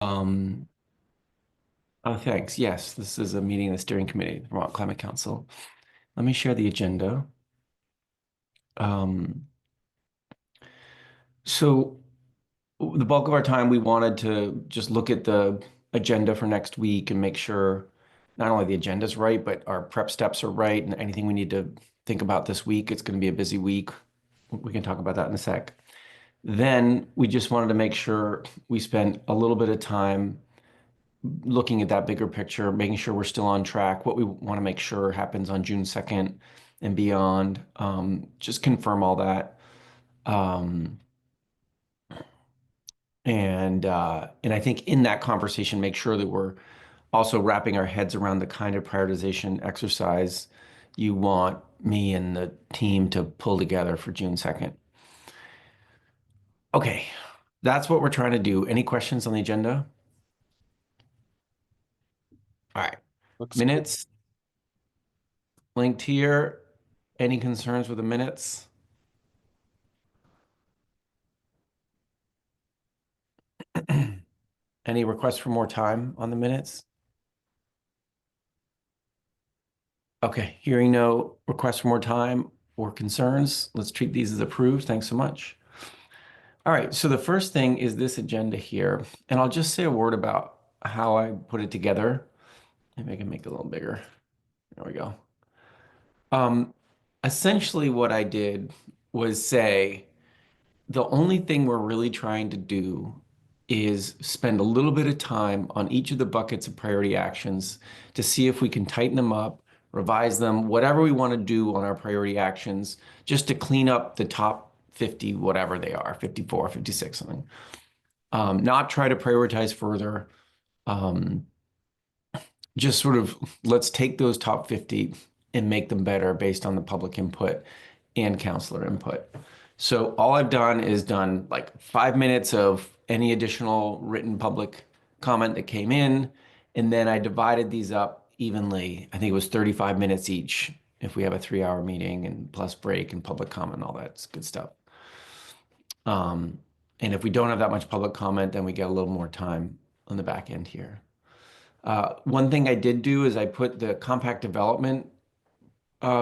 Um, oh, thanks. Yes, this is a meeting of the steering committee, the Vermont Climate Council. Let me share the agenda. Um, so the bulk of our time, we wanted to just look at the agenda for next week and make sure not only the agenda's right, but our prep steps are right and anything we need to think about this week. It's going to be a busy week. We can talk about that in a sec. Then we just wanted to make sure we spent a little bit of time looking at that bigger picture, making sure we're still on track, what we want to make sure happens on June 2nd and beyond. Just confirm all that. Um, and I think in that conversation, make sure that we're also wrapping our heads around the kind of prioritization exercise you want me and the team to pull together for June 2nd. Okay, that's what we're trying to do. Any questions on the agenda? All right, Looks good. minutes linked here. Any concerns with the minutes? Any requests for more time on the minutes? Okay, hearing no requests for more time or concerns, let's treat these as approved. Thanks so much. All right, so the first thing is this agenda here, and I'll just say a word about how I put it together. Maybe I can make it a little bigger. There we go. Um, Essentially what I did was say, the only thing we're really trying to do is spend a little bit of time on each of the buckets of priority actions to see if we can tighten them up, revise them, whatever we want to do on our priority actions, just to clean up the top 50, whatever they are, 54, 56, something. Not try to prioritize further. Um, just sort of let's take those top 50 and make them better based on the public input and counselor input. So all I've done is done like 5 minutes of any additional written public comment that came in, and then I divided these up evenly. I think it was 35 minutes each if we have a 3-hour meeting and plus break and public comment, all that's good stuff. And if we don't have that much public comment, then we get a little more time on the back end here. One thing I did do is I put the compact development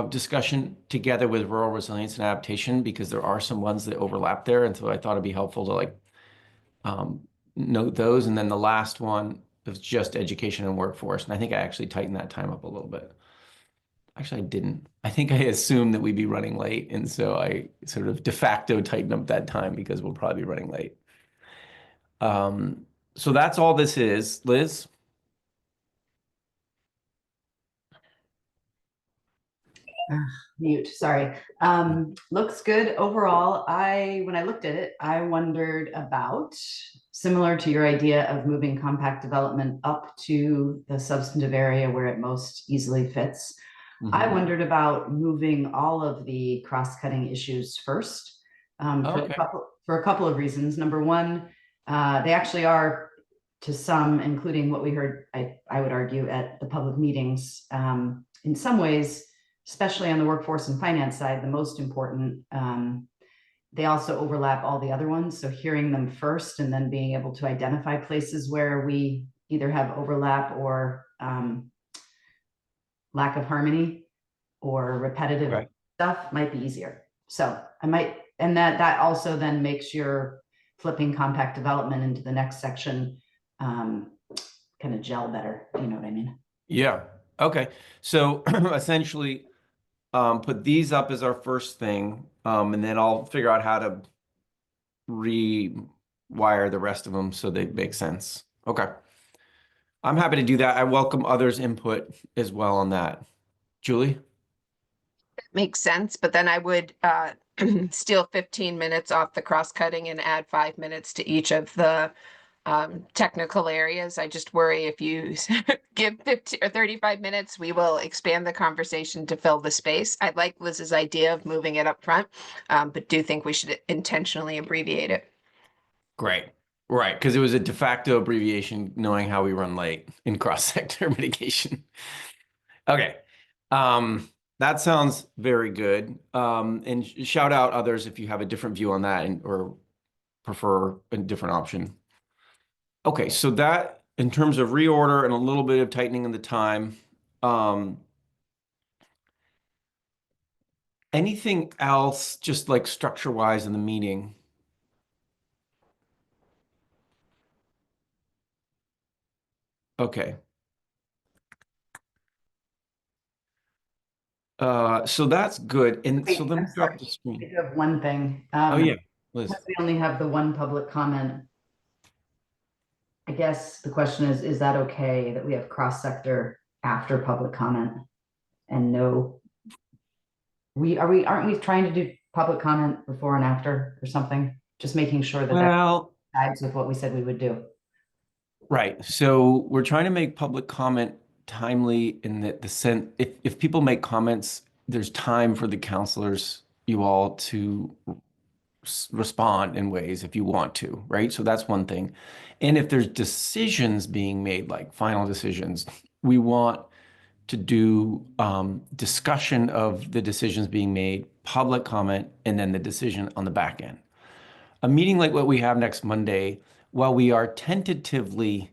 discussion together with rural resilience and adaptation because there are some ones that overlap there. And so I thought it'd be helpful to like note those. And then the last one was just education and workforce. And I think I actually tightened that time up a little bit. Actually, I didn't. I think I assumed that we'd be running late. And so I sort of de facto tightened up that time because we'll probably be running late. So that's all this is. Liz? Mute, sorry. Looks good overall. When I looked at it, I wondered about, similar to your idea of moving compact development up to the substantive area where it most easily fits. I wondered about moving all of the cross-cutting issues first, for a couple of reasons. Number one, they actually are, to some, including what we heard, I would argue, at the public meetings, in some ways, especially on the workforce and finance side, the most important. They also overlap all the other ones. So hearing them first and then being able to identify places where we either have overlap or lack of harmony or repetitive stuff might be easier. So I might, and that also then makes your flipping compact development into the next section kind of gel better. You know what I mean? Yeah. Okay. So essentially, put these up as our first thing, and then I'll figure out how to rewire the rest of them so they make sense. Okay. I'm happy to do that. I welcome others' input as well on that. Julie? Makes sense, but then I would steal 15 minutes off the cross-cutting and add 5 minutes to each of the technical areas. I just worry if you give 50 or 35 minutes, we will expand the conversation to fill the space. I like Liz's idea of moving it up front, but do think we should intentionally abbreviate it. Great. Right, because it was a de facto abbreviation knowing how we run late in cross-sector mitigation. Okay. That sounds very good. And shout out others if you have a different view on that or prefer a different option. Okay, so that in terms of reorder and a little bit of tightening of the time, anything else just like structure wise in the meeting? Okay. So that's good. And so Wait, let me I'm drop sorry. the I screen. do have one thing. Oh yeah, Liz. Because we only have the one public comment, I guess the question is that okay that we have cross-sector after public comment? And no, aren't we trying to do public comment before and after or something? Just making sure that that Well, ties with what we said we would do. right. So we're trying to make public comment timely in that the sense if people make comments, there's time for the counselors, you all to respond in ways if you want to, right? So that's one thing. And if there's decisions being made, like final decisions, we want to do discussion of the decisions being made, public comment, and then the decision on the back end. A meeting like what we have next Monday, while we are tentatively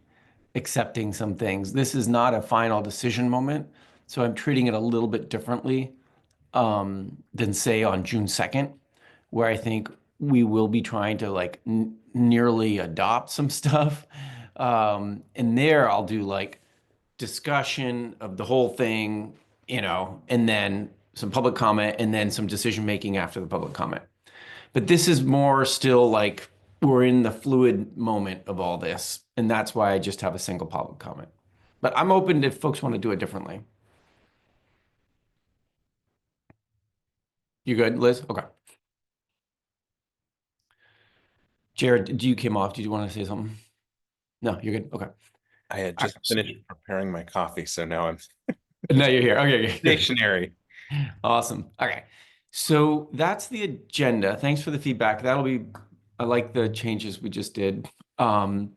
accepting some things, this is not a final decision moment. So I'm treating it a little bit differently than say on June 2nd, where I think we will be trying to like nearly adopt some stuff. And there I'll do like discussion of the whole thing, and then some public comment and then some decision making after the public comment. But this is more still like we're in the fluid moment of all this. And that's why I just have a single public comment. But I'm open if folks want to do it differently. You good, Liz? Okay. Jared, do you came off? Did you want to say something? No, you're good. Okay. I had All just right. finished preparing my coffee, so now I'm No, you're here. Okay, good. stationary. Awesome. Okay. So that's the agenda. Thanks for the feedback. I like the changes we just did. Let's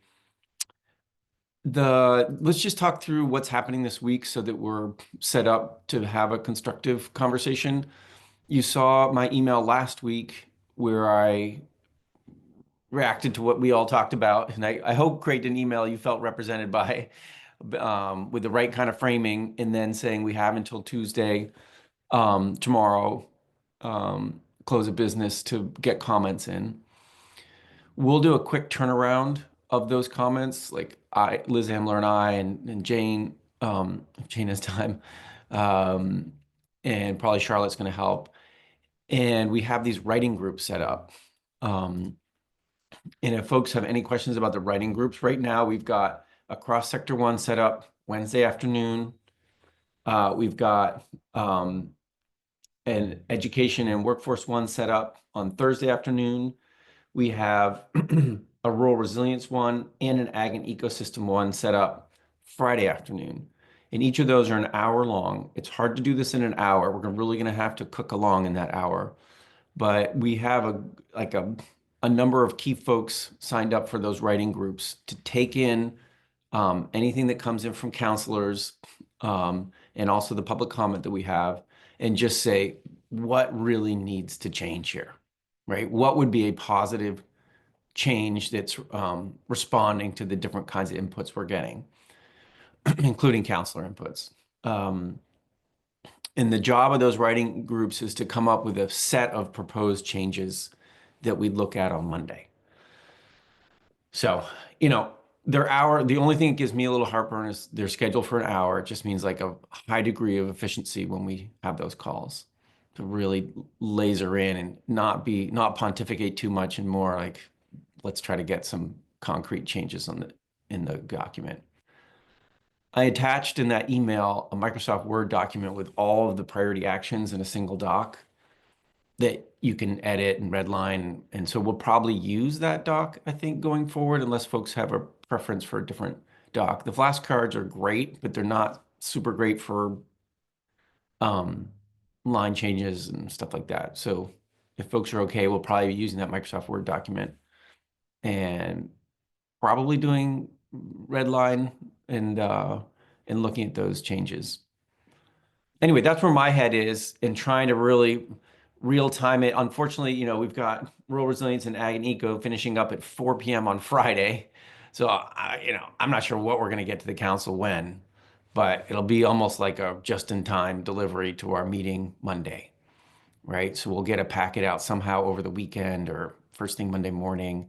just talk through what's happening this week so that we're set up to have a constructive conversation. You saw my email last week where I reacted to what we all talked about, and I hope create an email you felt represented by, with the right kind of framing, and then saying we have until Tuesday, tomorrow, close of business to get comments in. We'll do a quick turnaround of those comments, like Liz Amler and I and Jane, if Jane has time, and probably Charlotte's going to help. And we have these writing groups set up. And if folks have any questions about the writing groups, right now we've got a cross-sector one set up Wednesday afternoon. We've got an education and workforce one set up on Thursday afternoon. We have a rural resilience one and an ag and ecosystem one set up Friday afternoon. And each of those are an hour long. It's hard to do this in an hour. We're really going to have to cook along in that hour. But we have a number of key folks signed up for those writing groups to take in anything that comes in from counselors, and also the public comment that we have, and just say what really needs to change here, right? What would be a positive change that's responding to the different kinds of inputs we're getting, including counselor inputs. And the job of those writing groups is to come up with a set of proposed changes that we'd look at on Monday. So, the only thing that gives me a little heartburn is they're scheduled for an hour. It just means like a high degree of efficiency when we have those calls to really laser in and not pontificate too much and more like, let's try to get some concrete changes in the document. I attached in that email a Microsoft Word document with all of the priority actions in a single doc that you can edit and redline. And so we'll probably use that doc, I think, going forward, unless folks have a preference for a different doc. The flashcards are great, but they're not super great for line changes and stuff like that. So if folks are okay, we'll probably be using that Microsoft Word document and probably doing redline and looking at those changes. Anyway, that's where my head is in trying to really real time it. Unfortunately, we've got rural resilience and ag and eco finishing up at 4 p.m. on Friday. So I'm not sure what we're going to get to the council when, but it'll be almost like a just-in-time delivery to our meeting Monday, right? So we'll get a packet out somehow over the weekend or first thing Monday morning.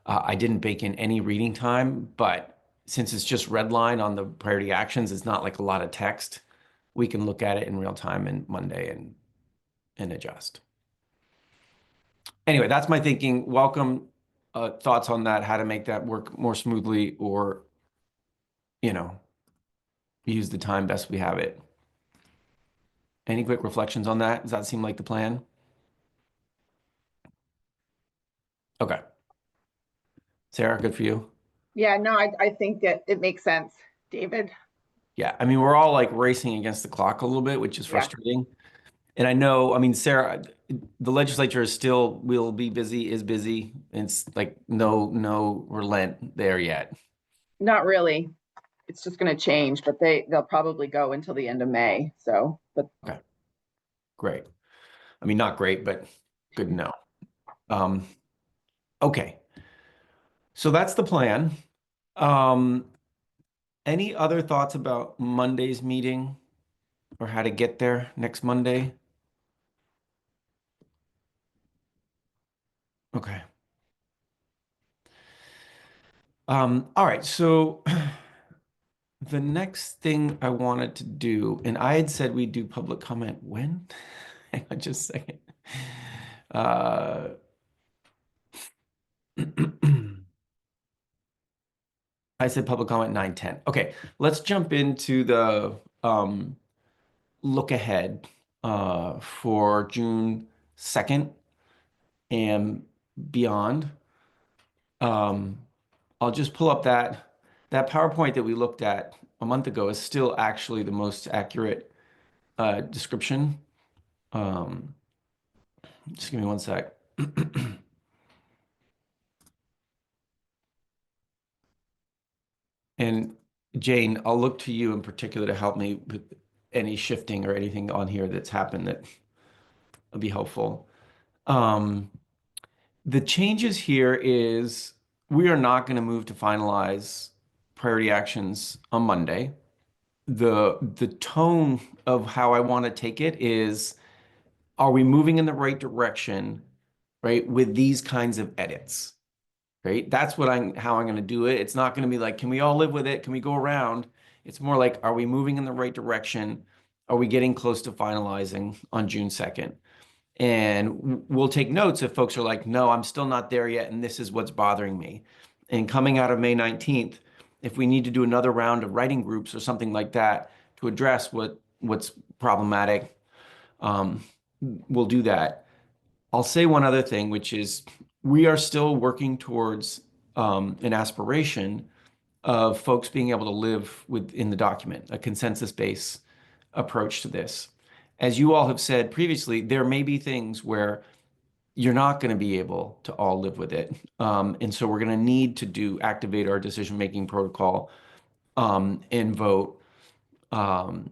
I didn't bake in any reading time, but since it's just red line on the priority actions, it's not like a lot of text. We can look at it in real time in Monday and adjust. Anyway, that's my thinking. Welcome thoughts on that, how to make that work more smoothly, or use the time best we have it. Any quick reflections on that? Does that seem like the plan? Okay. Sarah, good for you? Yeah, no, I think that it makes sense, David. Yeah, I mean, we're all like racing against the clock a little bit, which is Yeah. frustrating. And I know, I mean, Sarah, the legislature will be busy, is busy. It's like no relent there yet. Not really. It's just going to change, but they'll probably go until the end of May. So, but Great. I mean, not great, but good to know. Okay. So that's the plan. Any other thoughts about Monday's meeting or how to get there next Monday? Okay. All right. So the next thing I wanted to do, and I had said we'd do public comment when? Hang on just a second. I said public comment 9:10. Okay, let's jump into the look ahead for June 2nd and beyond. I'll just pull up that PowerPoint that we looked at a month ago is still actually the most accurate description. Just give me one sec. And Jane, I'll look to you in particular to help me with any shifting or anything on here that's happened that will be helpful. The changes here is we are not going to move to finalize priority actions on Monday. The tone of how I want to take it is, are we moving in the right direction, right, with these kinds of edits? Right? That's how I'm going to do it. It's not going to be like, can we all live with it? Can we go around? It's more like, are we moving in the right direction? Are we getting close to finalizing on June 2nd? And we'll take notes if folks are like, no, I'm still not there yet, and this is what's bothering me. And coming out of May 19th, if we need to do another round of writing groups or something like that to address what's problematic, we'll do that. I'll say one other thing, which is we are still working towards an aspiration of folks being able to live within the document, a consensus-based approach to this. As you all have said previously, there may be things where you're not going to be able to all live with it. And so we're going to need to activate our decision-making protocol and vote. And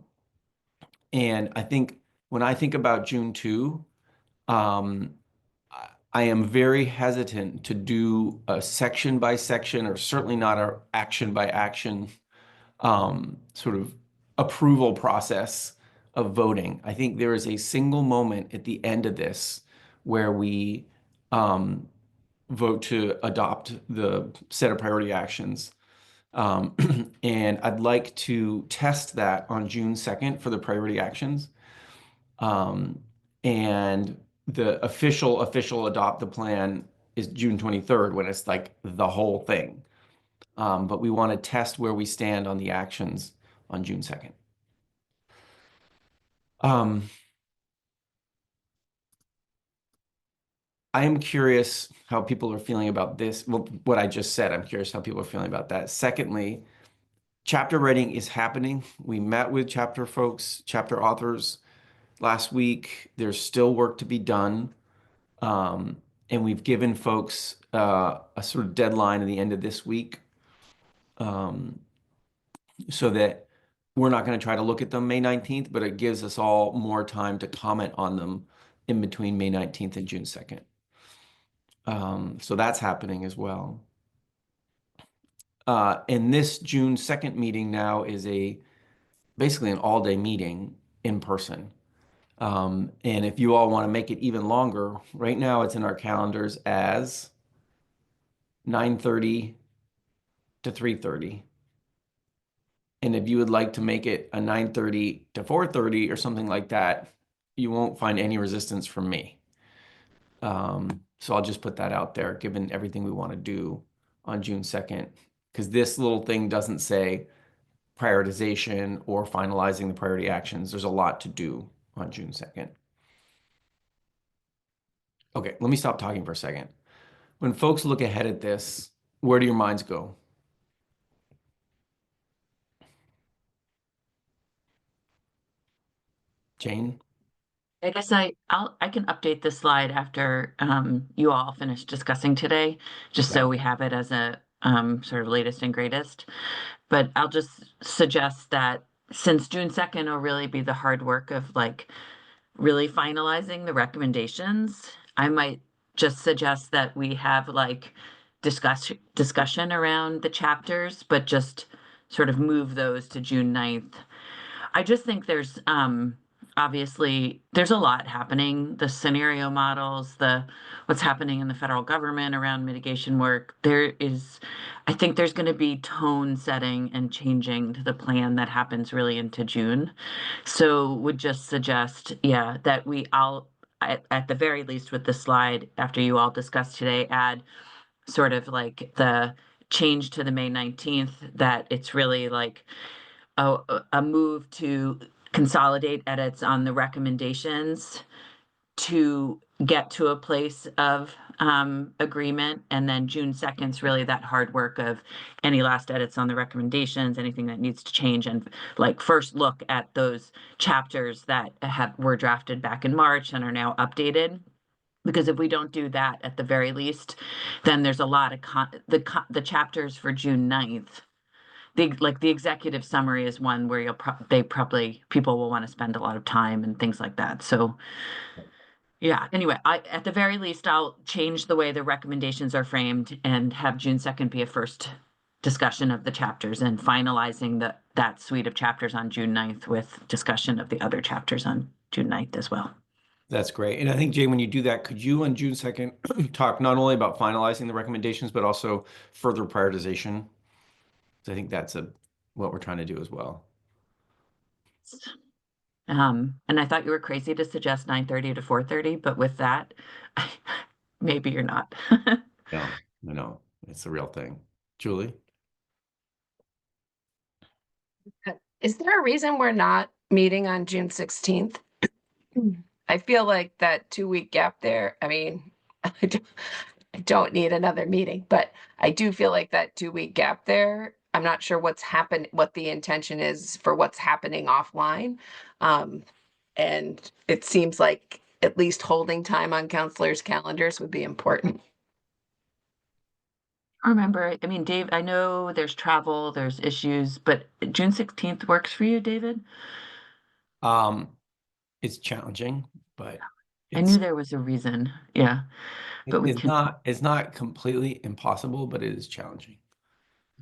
I think when I think about June 2, I am very hesitant to do a section by section, or certainly not a action by action sort of approval process of voting. I think there is a single moment at the end of this where we vote to adopt the set of priority actions. And I'd like to test that on June 2nd for the priority actions. And the official adopt the plan is June 23rd, when it's like the whole thing. But we want to test where we stand on the actions on June 2nd. I am curious how people are feeling about this. Well, what I just said, I'm curious how people are feeling about that. Secondly, chapter writing is happening. We met with chapter folks, chapter authors last week. There's still work to be done. And we've given folks a sort of deadline at the end of this week, so that we're not going to try to look at them May 19th, but it gives us all more time to comment on them in between May 19th and June 2nd. So that's happening as well. And this June 2nd meeting now is basically an all-day meeting in person. And if you all want to make it even longer, right now it's in our calendars as 9:30 to 3:30. And if you would like to make it a 9:30 to 4:30 or something like that, you won't find any resistance from me. So I'll just put that out there, given everything we want to do on June 2nd, because this little thing doesn't say prioritization or finalizing the priority actions. There's a lot to do on June 2nd. Okay, let me stop talking for a second. When folks look ahead at this, where do your minds go? Jane? I guess I can update the slide after you all finish discussing today, just so we have it as a sort of latest and greatest. But I'll just suggest that since June 2nd will really be the hard work of like really finalizing the recommendations, I might just suggest that we have like discussion around the chapters, but just sort of move those to June 9th. I just think there's obviously there's a lot happening, the scenario models, what's happening in the federal government around mitigation work. I think there's going to be tone setting and changing to the plan that happens really into June. So would just suggest, yeah, that I'll at the very least with the slide after you all discuss today, add sort of like the change to the May 19th, that it's really like a move to consolidate edits on the recommendations to get to a place of agreement. And then June 2nd is really that hard work of any last edits on the recommendations, anything that needs to change, and like first look at those chapters that were drafted back in March and are now updated. Because if we don't do that at the very least, then there's a lot of the chapters for June 9th. The executive summary is one where people will want to spend a lot of time and things like that. So yeah, anyway, at the very least, I'll change the way the recommendations are framed and have June 2nd be a first discussion of the chapters and finalizing that suite of chapters on June 9th with discussion of the other chapters on June 9th as well. That's great. And I think, Jane, when you do that, could you on June 2nd talk not only about finalizing the recommendations, but also further prioritization? So I think that's what we're trying to do as well. And I thought you were crazy to suggest 9:30 to 4:30, but with that, maybe you're not. No, no, it's a real thing. Julie? Is there a reason we're not meeting on June 16th? I feel like that 2-week gap there, I mean, I don't need another meeting, but I do feel like that 2-week gap there, I'm not sure what the intention is for what's happening offline. And it seems like at least holding time on counselors' calendars would be important. Remember, I mean, Dave, I know there's travel, there's issues, but June 16th works for you, David? It's challenging, but I knew there was a reason. Yeah. But it's not completely impossible, but it is challenging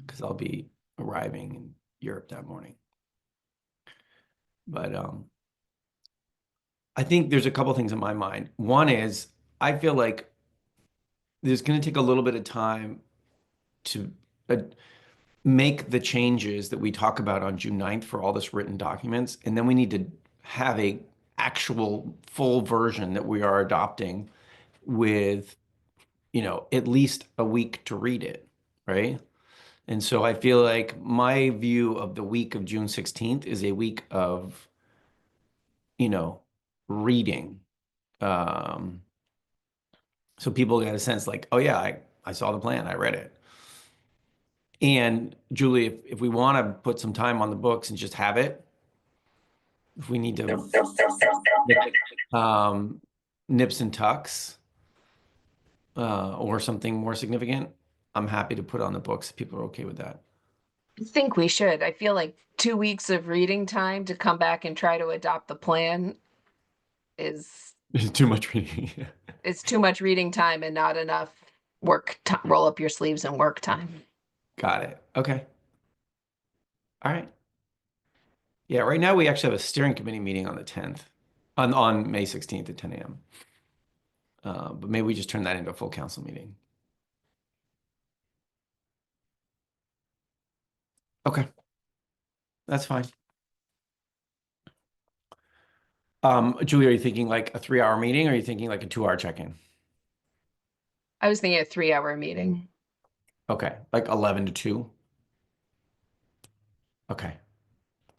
because I'll be arriving in Europe that morning. But I think there's a couple things in my mind. One is I feel like there's going to take a little bit of time to make the changes that we talk about on June 9th for all this written documents. And then we need to have a actual full version that we are adopting with, at least a week to read it, right? And so I feel like my view of the week of June 16th is a week of, reading. So people get a sense like, oh yeah, I saw the plan, I read it. And Julie, if we want to put some time on the books and just have it, if we need to nips and tucks or something more significant, I'm happy to put on the books if people are okay with that. I think we should. I feel like 2 weeks of reading time to come back and try to adopt the plan is It's too much reading. it's too much reading time and not enough roll up your sleeves and work time. Got it. Okay. All right. Yeah, right now we actually have a steering committee meeting on the 10th, on May 16th at 10 a.m. But maybe we just turn that into a full council meeting. Okay. That's fine. Julie, are you thinking like a 3-hour meeting or are you thinking like a 2-hour check-in? I was thinking a 3-hour meeting. Okay, like 11 to 2? Okay.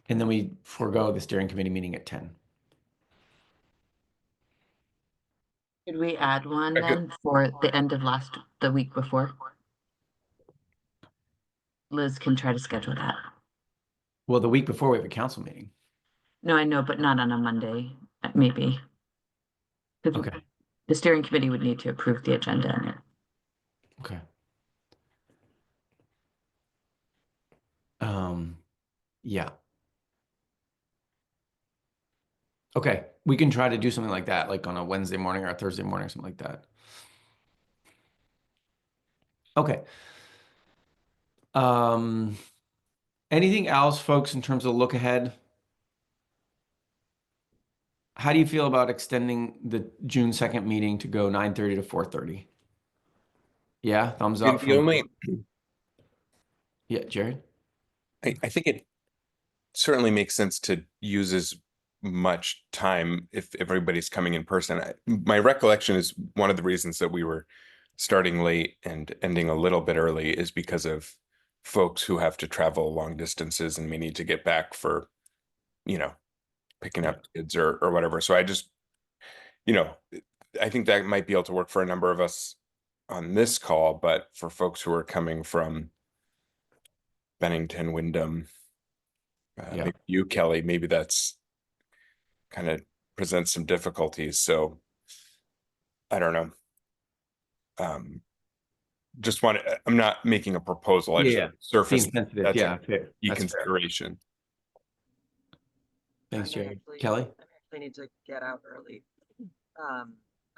And then we forego the steering committee meeting at 10. Could we add one I could- then for the end of the week before? Liz can try to schedule that. Well, the week before we have a council meeting. No, I know, but not on a Monday, maybe. 'Cause Okay. the steering committee would need to approve the agenda and it. Okay. Yeah. Okay, we can try to do something like that, like on a Wednesday morning or a Thursday morning or something like that. Okay. Anything else, folks, in terms of look ahead? How do you feel about extending the June 2nd meeting to go 9:30 to 4:30? Yeah, thumbs up The from, only, yeah, Jared? I think it certainly makes sense to use as much time if everybody's coming in person. My recollection is one of the reasons that we were starting late and ending a little bit early is because of folks who have to travel long distances and may need to get back for, picking up kids or whatever. So I just, I think that might be able to work for a number of us on this call, but for folks who are coming from Bennington, Wyndham, Yeah. maybe you, Kelly, maybe that's kind of presents some difficulties. So I don't know. Just want to, I'm not making a proposal. I just Yeah, surface seems sensitive, that's yeah, a fair. key That's fair. consideration. Thanks, I may Jared. actually- Kelly? I actually need to get out early.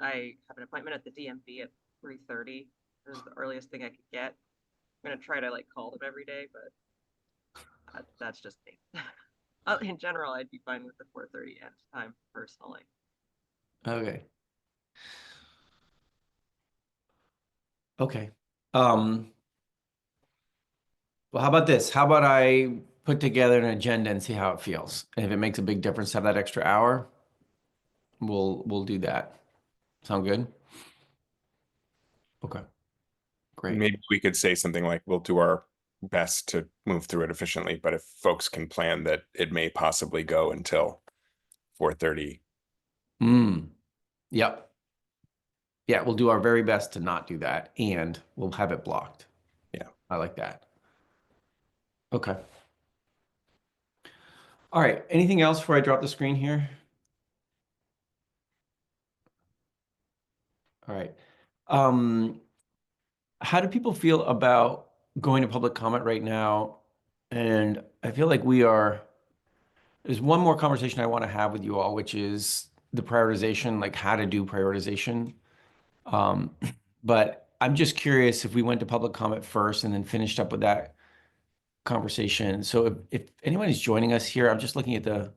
I have an appointment at the DMV at 3:30. This is the earliest thing I could get. I'm gonna try to call them every day, but that's just me. In general, I'd be fine with the 4:30 end time personally. Okay. Okay. Well, how about this? How about I put together an agenda and see how it feels? And if it makes a big difference to have that extra hour, we'll do that. Sound good? Okay. Great. Maybe we could say something like, we'll do our best to move through it efficiently, but if folks can plan that it may possibly go until 4:30. Yep. Yeah, we'll do our very best to not do that, and we'll have it blocked. Yeah. I like that. Okay. All right. Anything else before I drop the screen here? All right. How do people feel about going to public comment right now? And I feel like there's one more conversation I want to have with you all, which is the prioritization, like how to do prioritization. But I'm just curious if we went to public comment first and then finished up with that conversation. So if anyone is joining us here, I'm just looking at the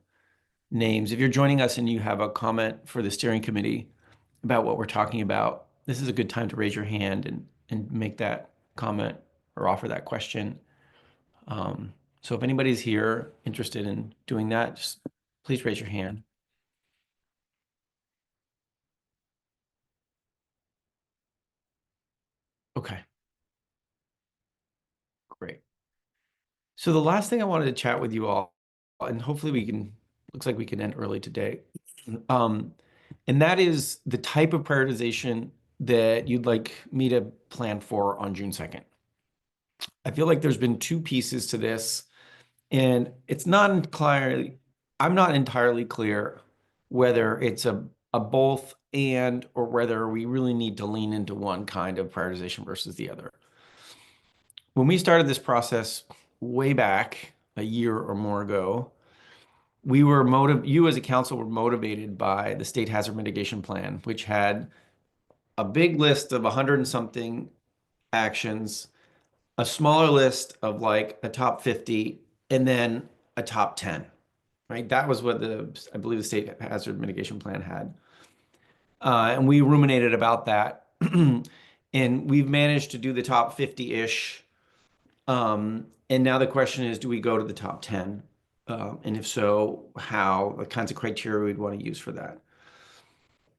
names. If you're joining us and you have a comment for the steering committee about what we're talking about, this is a good time to raise your hand and make that comment or offer that question. So if anybody's here interested in doing that, just please raise your hand. Okay. Great. So the last thing I wanted to chat with you all, and hopefully looks like we can end early today. And that is the type of prioritization that you'd like me to plan for on June 2nd. I feel like there's been two pieces to this, and I'm not entirely clear whether it's a both and, or whether we really need to lean into one kind of prioritization versus the other. When we started this process way back a year or more ago, you as a council were motivated by the state hazard mitigation plan, which had a big list of 100 and something actions, a smaller list of like a top 50 and then a top 10, right? That was what I believe the state hazard mitigation plan had. And we ruminated about that. And we've managed to do the top 50-ish. And now the question is, do we go to the top 10? And if so, how, the kinds of criteria we'd want to use for that.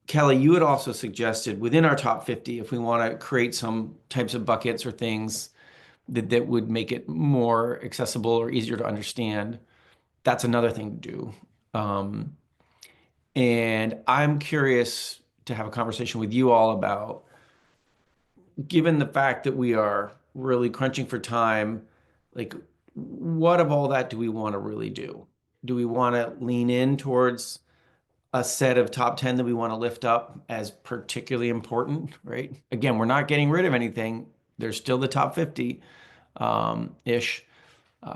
Kelly, you had also suggested within our top 50, if we want to create some types of buckets or things that would make it more accessible or easier to understand, that's another thing to do. And I'm curious to have a conversation with you all about, given the fact that we are really crunching for time, like what of all that do we want to really do? Do we want to lean in towards a set of top 10 that we want to lift up as particularly important, right? Again, we're not getting rid of anything. There's still the top 50 ish.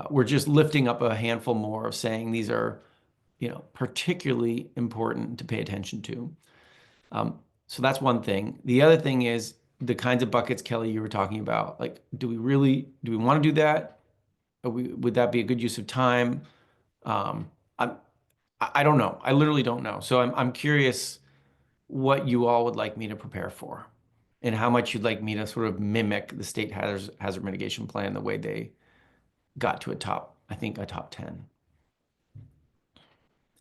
We're just lifting up a handful more of saying these are, particularly important to pay attention to. So that's one thing. The other thing is the kinds of buckets, Kelly, you were talking about. Like, do we want to do that? Would that be a good use of time? I don't know. I literally don't know. So I'm curious what you all would like me to prepare for, and how much you'd like me to sort of mimic the state hazard mitigation plan the way they got to a top 10.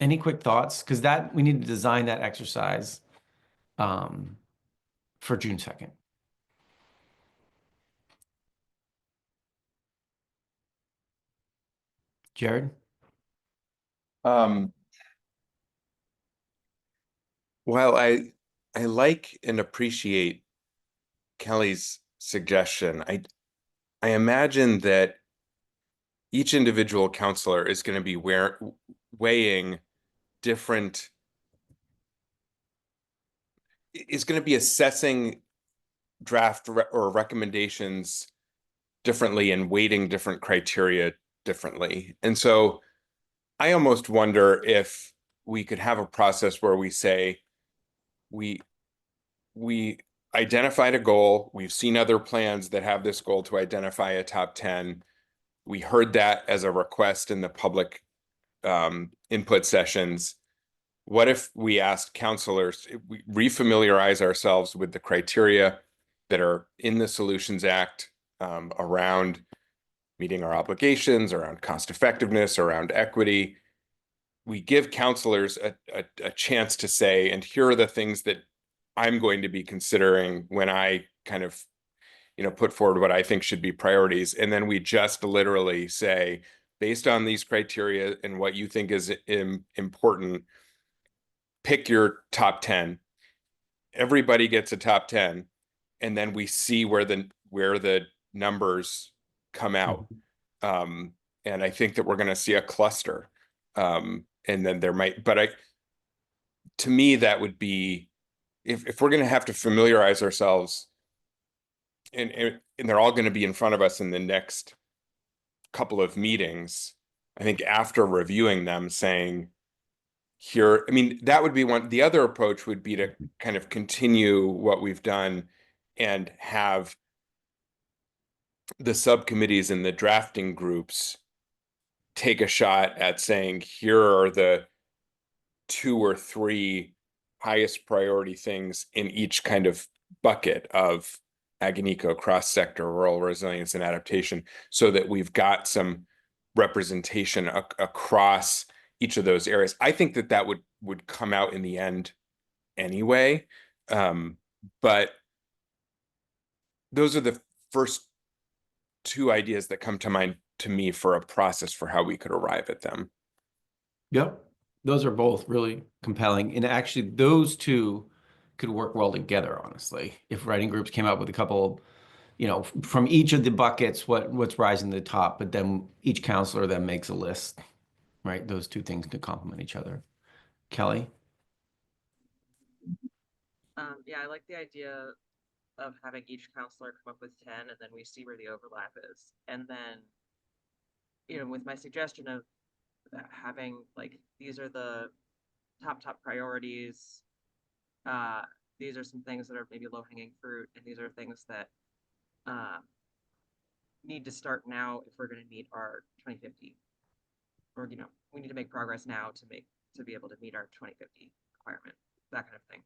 Any quick thoughts? Because that we need to design that exercise for June 2nd. Jared? Well, I like and appreciate Kelly's suggestion. I imagine that each individual counselor is going to be weighing different, is going to be assessing draft or recommendations differently and weighting different criteria differently. And so I almost wonder if we could have a process where we say, we identified a goal. We've seen other plans that have this goal to identify a top 10. We heard that as a request in the public input sessions. What if we asked counselors, we refamiliarize ourselves with the criteria that are in the Solutions Act around meeting our obligations, around cost effectiveness, around equity. We give counselors a chance to say, and here are the things that I'm going to be considering when I kind of, put forward what I think should be priorities. And then we just literally say, based on these criteria and what you think is important, pick your top 10. Everybody gets a top 10. And then we see where the numbers come out. And I think that we're going to see a cluster. And then there might, but to me, that would be, if we're going to have to familiarize ourselves, and they're all going to be in front of us in the next couple of meetings, I think after reviewing them, saying, here, I mean, that would be one. The other approach would be to kind of continue what we've done and have the subcommittees and the drafting groups take a shot at saying, here are the 2 or 3 highest priority things in each kind of bucket of ag and eco, cross-sector, rural resilience, and adaptation, so that we've got some representation across each of those areas. I think that would come out in the end anyway. But those are the first 2 ideas that come to mind to me for a process for how we could arrive at them. Yep. Those are both really compelling. And actually, those 2 could work well together, honestly. If writing groups came up with a couple, from each of the buckets, what's rising to the top, but then each counselor then makes a list, right? Those 2 things could complement each other. Kelly? Yeah, I like the idea of having each counselor come up with 10, and then we see where the overlap is. And then, with my suggestion of having like, these are the top priorities. These are some things that are maybe low hanging fruit, and these are things that need to start now if we're going to meet our 2050, or we need to make progress now to be able to meet our 2050 requirement, that kind of thing.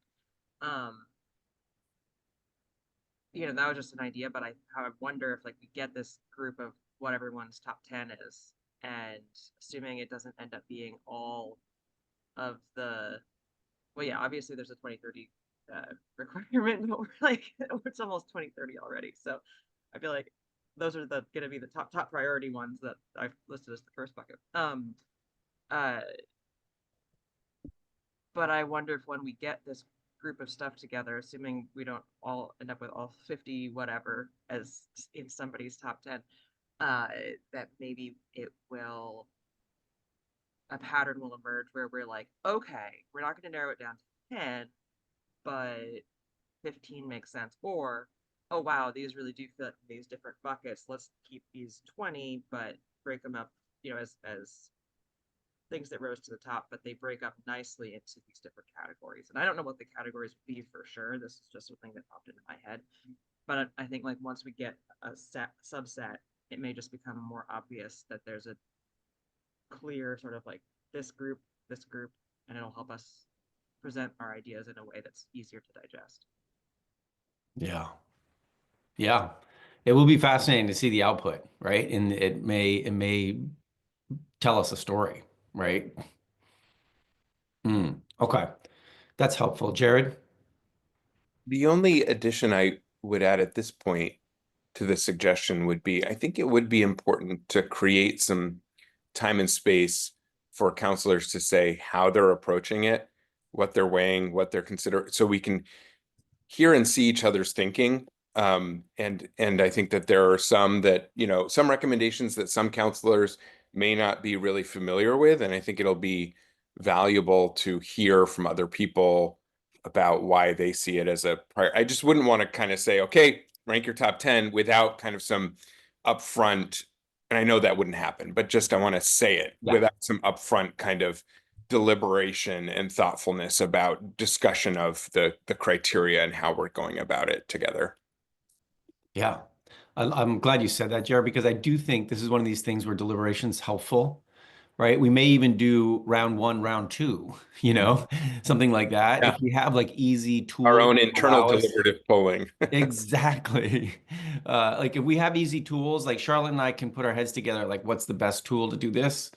That was just an idea, but I wonder if like we get this group of what everyone's top 10 is, and assuming it doesn't end up being all of well, yeah, obviously there's a 2030 requirement, but we're like, it's almost 2030 already. So I feel like those are going to be the top priority ones that I've listed as the first bucket. But I wonder if when we get this group of stuff together, assuming we don't all end up with all 50 whatever as in somebody's top 10, that maybe a pattern will emerge where we're like, okay, we're not going to narrow it down to 10, but 15 makes sense. Or, oh wow, these really do fit in these different buckets. Let's keep these 20, but break them up, as things that rose to the top, but they break up nicely into these different categories. And I don't know what the categories would be for sure. This is just something that popped into my head. But I think like once we get a subset, it may just become more obvious that there's a clear sort of like this group, and it'll help us present our ideas in a way that's easier to digest. Yeah. Yeah. It will be fascinating to see the output, right? And it may tell us a story, right? Okay. That's helpful. Jared? The only addition I would add at this point to the suggestion would be, I think it would be important to create some time and space for counselors to say how they're approaching it, what they're weighing, what they're considering, so we can hear and see each other's thinking. And I think that there are some recommendations that some counselors may not be really familiar with, and I think it'll be valuable to hear from other people about why they see it as a priority. I just wouldn't want to kind of say, okay, rank your top 10 without kind of some upfront, and I know that wouldn't happen, but just I want to say it without some upfront kind of deliberation and thoughtfulness about discussion of the criteria and how we're going about it together. Yeah. I'm glad you said that, Jared, because I do think this is one of these things where deliberation is helpful, right? We may even do round 1, round 2, something like that. Yeah. If we have like easy tools. Our own internal allow us- deliberative polling. Exactly. Like if we have easy tools, like Charlotte and I can put our heads together, like what's the best tool to do this?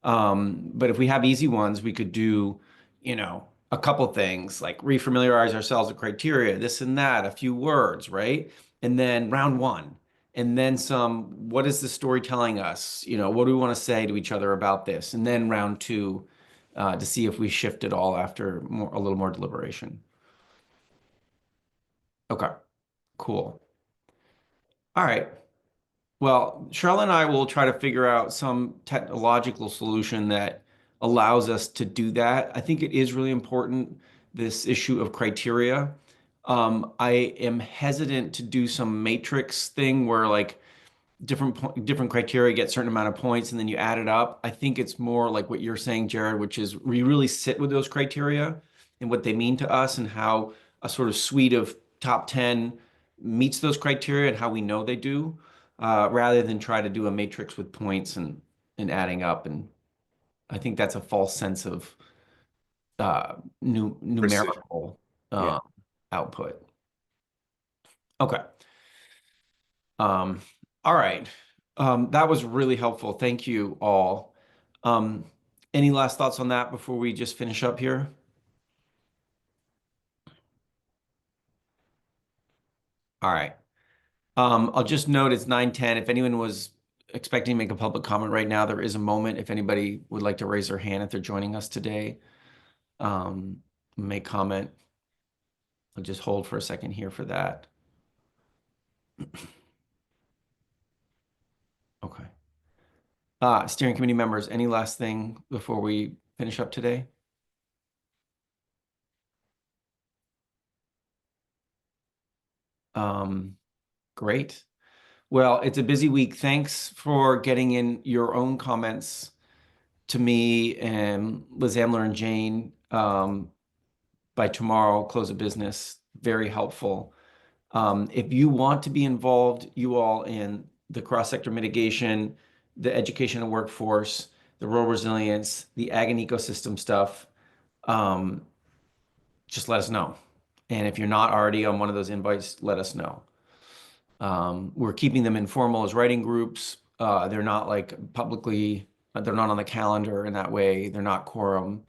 But if we have easy ones, we could do, a couple things like refamiliarize ourselves with criteria, this and that, a few words, right? And then round 1, and then some, what is the story telling us? What do we want to say to each other about this? And then round 2, to see if we shift it all after a little more deliberation. Okay, cool. All right. Well, Charlotte and I will try to figure out some technological solution that allows us to do that. I think it is really important, this issue of criteria. I am hesitant to do some matrix thing where like different criteria get a certain amount of points and then you add it up. I think it's more like what you're saying, Jared, which is we really sit with those criteria and what they mean to us and how a sort of suite of top 10 meets those criteria and how we know they do, rather than try to do a matrix with points and adding up. And I think that's a false sense of numerical output. Okay. All right. That was really helpful. Thank you all. Any last thoughts on that before we just finish up here? All right. I'll just note it's 9:10. If anyone was expecting to make a public comment right now, there is a moment if anybody would like to raise their hand if they're joining us today. Make comment. I'll just hold for a second here for that. Okay. Steering committee members, any last thing before we finish up today? Great. Well, it's a busy week. Thanks for getting in your own comments to me and Liz Amler and Jane by tomorrow, close of business. Very helpful. If you want to be involved, you all, in the cross-sector mitigation, the education and workforce, the rural resilience, the ag and ecosystem stuff, just let us know. And if you're not already on one of those invites, let us know. We're keeping them informal as writing groups. They're not like publicly, they're not on the calendar in that way. They're not quorum.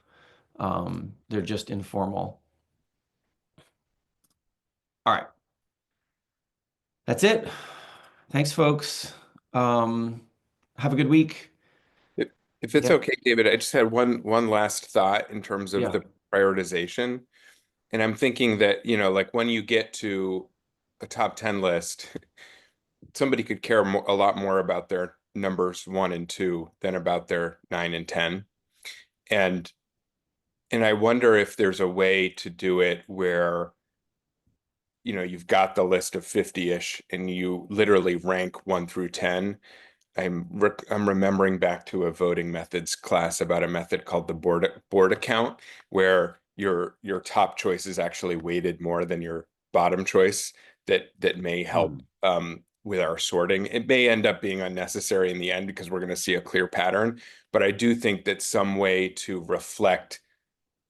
They're just informal. All right. That's it. Thanks, folks. Have a good week. If it's Yeah. okay, David, I just had one last thought in terms of Yeah. the prioritization. And I'm thinking that, you know, like when you get to a top 10 list, somebody could care a lot more about their numbers 1 and 2 than about their 9 and 10. And I wonder if there's a way to do it where, you know, you've got the list of 50-ish and you literally rank 1 through 10. I'm remembering back to a voting methods class about a method called the board account, where your top choice is actually weighted more than your bottom choice. That may help with our sorting. It may end up being unnecessary in the end because we're going to see a clear pattern. But I do think that some way to reflect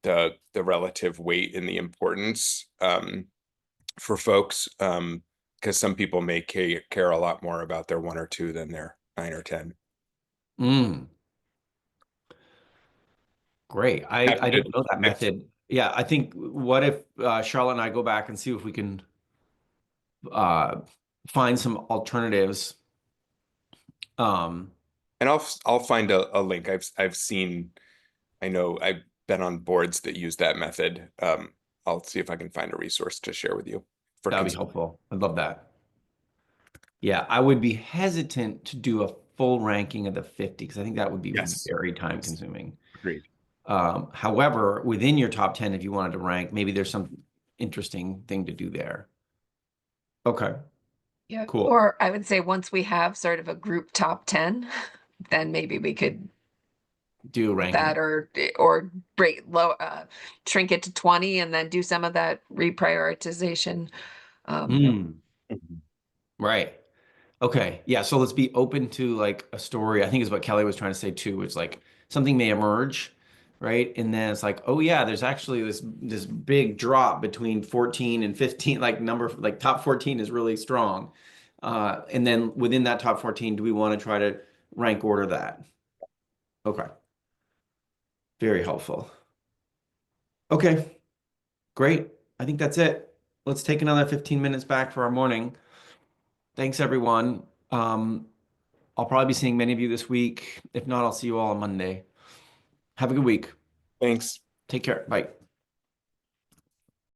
the relative weight and the importance for folks, because some people may care a lot more about their 1 or 2 than their 9 or 10. Great. I didn't know that method. Yeah, I think what if Charlotte and I go back and see if we can find some alternatives. And I'll find a link. I've seen, I know I've been on boards that use that method. I'll see if I can find a resource to share with you. That'd be helpful. I'd love that. Yeah, I would be hesitant to do a full ranking of the 50 because I think that would be very time consuming. Agreed. However, within your top 10, if you wanted to rank, maybe there's some interesting thing to do there. Okay. Yeah. Cool. Or I would say once we have sort of a group top 10, then maybe we could do a ranking. that or break low shrink it to 20 and then do some of that reprioritization. Right. Okay. Yeah. So let's be open to like a story. I think is what Kelly was trying to say too. It's like something may emerge, right? And then it's like, oh yeah, there's actually this big drop between 14 and 15, like top 14 is really strong. And then within that top 14, do we want to try to rank order that? Okay. Very helpful. Okay. Great. I think that's it. Let's take another 15 minutes back for our morning. Thanks, everyone. I'll probably be seeing many of you this week. If not, I'll see you all on Monday. Have a good week. Thanks. Take care. Bye.